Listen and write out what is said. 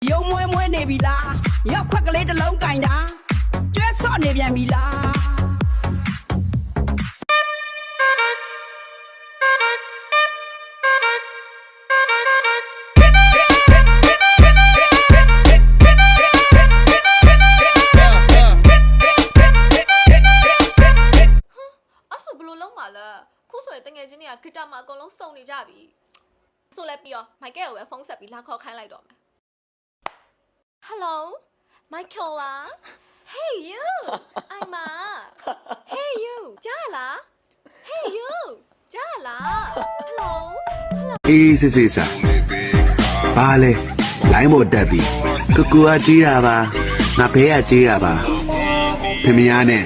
ရုံမွဲမွဲနေပြီလားရောက်ခွက်ကလေးတစ်လုံးကင်တာကျွဲဆော့နေပြန်ပြီလားခုဆိုရင်တငယ်ချင်းတွေကဂီတာမှာအကုန်လုံးစုံနေကြပြီဆိုလဲပြီးတော့မိုက်ကယ်ကိုပဲဖုန်းဆက်ပြီးလာခေါ်ခိုင်းလိုက်တော့မယ် Hello Michael လား Hey you I'm Hey you ကြားလား Hey you ကြားလား Hello Hello အေးစစ်စစ်စာဘာလဲလိုင်းပေါ်တက်ပြီကိုကကြီးတာပါငါဘဲကကြီးတာပါခင်ဗျားနဲ့